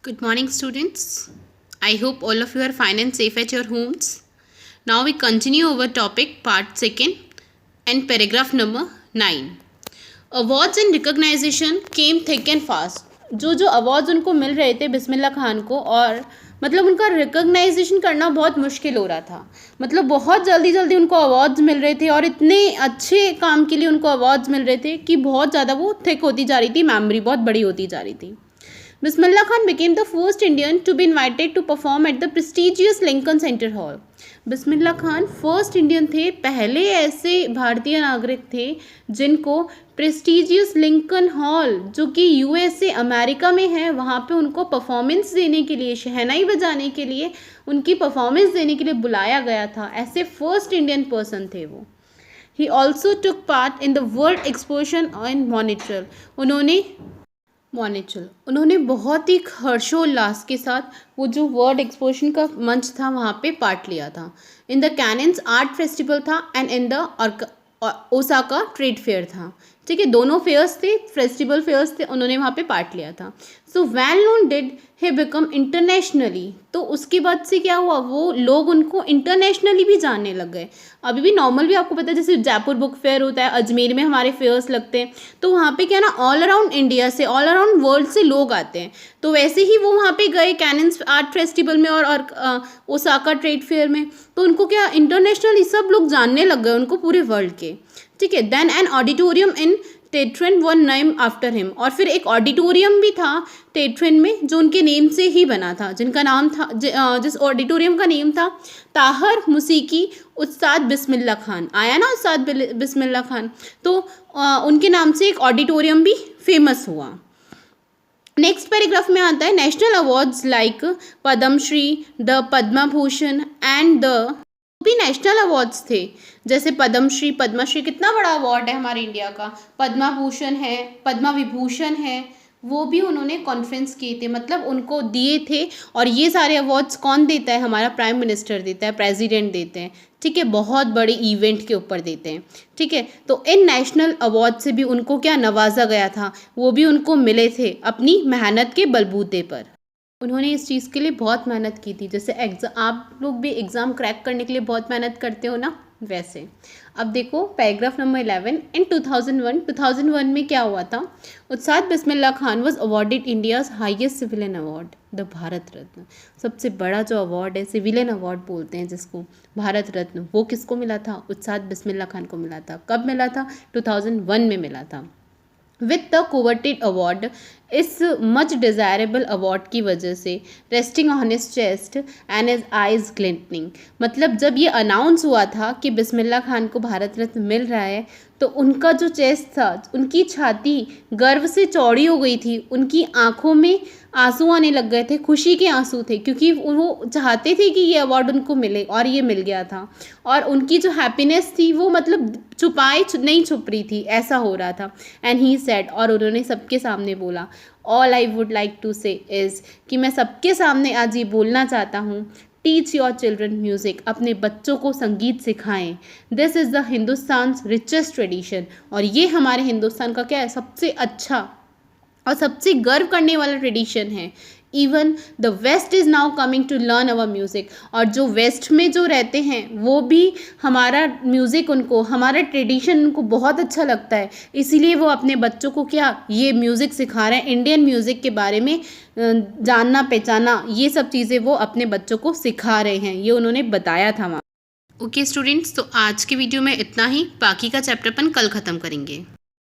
Good morning, students. I hope all of you are fine and safe at your homes. Now we continue our topic, part second, and paragraph number 9. Awards and recognition came thick and fast. जो awards उनको मिल रहे थे बिस्मिल्लाह खान को, और मतलब उनका recognisation करना बहुत मुश्किल हो रहा था. मतलब बहुत जल्दी जल्दी उनको अवार्ड्स मिल रहे थे और इतने अच्छे काम के लिए उनको अवार्ड्स मिल रहे थे कि बहुत ज़्यादा वो थिक होती जा रही थी, मेमोरी बहुत बड़ी होती जा रही थी. Bismillah Khan became the first Indian to be invited to perform at the prestigious Lincoln Center Hall. Bismillah Khan first Indian थे, पहले ऐसे भारतीय नागरिक थे जिनको प्रेस्टिजियस लिंकन हॉल, जो कि यूएसए अमेरिका में है, वहाँ पे उनको परफॉर्मेंस देने के लिए, शहनाई बजाने के लिए, उनकी परफॉर्मेंस देने के लिए बुलाया गया था. ऐसे फर्स्ट इंडियन पर्सन थे वो. He also took part in the world exposition in Montreal. उन्होंने बहुत ही हर्षोल्लास के साथ वो जो वर्ल्ड एक्सपोजिशन का मंच था वहाँ पे पार्ट लिया था. In the Cannes art festival था and in the Osaka trade fair था. ठीक है, दोनों फेयर्स थे, फेस्टिवल फेयर्स थे, उन्होंने वहाँ पे पार्ट लिया था. So well known did he become internationally. तो उसके बाद से क्या हुआ, वो लोग उनको इंटरनेशनली भी जानने लग गए. अभी भी नॉर्मल भी आपको पता है, जैसे जयपुर बुक फेयर होता है, अजमेर में हमारे फेयर्स लगते हैं, तो वहाँ पे क्या ना ऑल अराउंड इंडिया से, ऑल अराउंड वर्ल्ड से लोग आते हैं. तो वैसे ही वो वहाँ पे गए कैनन्स आर्ट फेस्टिवल में और ओसाका ट्रेड फेयर में, तो उनको क्या इंटरनेशनली सब लोग जानने लग गए उनको, पूरे वर्ल्ड के. ठीक है. Then an auditorium in Tehran one name after him. और फिर एक ऑडिटोरियम भी था टेट्रेन में जो उनके नेम से ही बना था, जिनका नाम था जिस ऑडिटोरियम का नेम था ताहर मुसीकी उस्ताद बिस्मिल्लाह खान. आया ना उस्ताद बिस्मिल्लाह खान, तो उनके नाम से एक ऑडिटोरियम भी फेमस हुआ. नेक्स्ट पैराग्राफ में आता है national awards like Padma Shri, the Padma Bhushan and the भी नेशनल अवार्ड्स थे, जैसे पद्मश्री कितना बड़ा अवार्ड है हमारे इंडिया का, पद्मा भूषण है, पद्मा विभूषण है, वो भी उन्होंने कॉन्फ्रेंस किए थे, मतलब उनको दिए थे. और ये सारे अवार्ड्स कौन देता है, हमारा प्राइम मिनिस्टर देता है, प्रेसिडेंट देते हैं. ठीक है, बहुत बड़े इवेंट के ऊपर देते हैं. ठीक है, तो इन नेशनल अवार्ड से भी उनको क्या नवाजा गया था, वो भी उनको मिले थे अपनी मेहनत के बलबूते पर. उन्होंने इस चीज़ के लिए बहुत मेहनत की थी. जैसे आप लोग भी एग्ज़ाम क्रैक करने के लिए बहुत मेहनत करते हो ना, वैसे. अब देखो पैराग्राफ नंबर 11. इन 2001 में क्या हुआ था, Ustad Bismillah Khan was awarded India's highest civilian award, the Bharat Ratna. सबसे बड़ा जो अवार्ड है, सिविलियन अवार्ड बोलते हैं जिसको, भारत रत्न, वो किसको मिला था, उस्ताद बिस्मिल्लाह खान को मिला था. कब मिला था, 2001 में मिला था. विथ द कोवर्टेड अवार्ड, इस मच डिज़ायरेबल अवार्ड की वजह से resting on his chest and his eyes glinting. मतलब जब ये अनाउंस हुआ था कि बिस्मिल्लाह खान को भारत रत्न मिल रहा है, तो उनका जो चेस्ट था, उनकी छाती गर्व से चौड़ी हो गई थी, उनकी आंखों में आंसू आने लग गए थे, खुशी के आंसू थे, क्योंकि वो चाहते थे कि ये अवार्ड उनको मिले और ये मिल गया था. और उनकी जो हैप्पीनेस थी वो मतलब नहीं छुप रही थी, ऐसा हो रहा था. एंड ही सेड, और उन्होंने सबके सामने बोला, all I would like to say is, कि मैं सबके सामने आज ये बोलना चाहता हूँ, टीच योर चिल्ड्रन म्यूज़िक, अपने बच्चों को संगीत सिखाएं. This is the Hindustan's richest tradition, और ये हमारे हिंदुस्तान का क्या है, सबसे अच्छा और सबसे गर्व करने वाला ट्रेडिशन है. Even the west is now coming to learn our music, और जो वेस्ट में जो रहते हैं वो भी हमारा म्यूज़िक, उनको हमारा ट्रेडिशन उनको बहुत अच्छा लगता है, इसीलिए वो अपने बच्चों को क्या ये म्यूज़िक सिखा रहे हैं, इंडियन म्यूज़िक के बारे में जानना पहचाना, ये सब चीज़ें वो अपने बच्चों को सिखा रहे हैं, ये उन्होंने बताया था वहाँ. ओके स्टूडेंट्स, तो आज के वीडियो में इतना ही, बाकी का चैप्टर अपन कल ख़त्म करेंगे.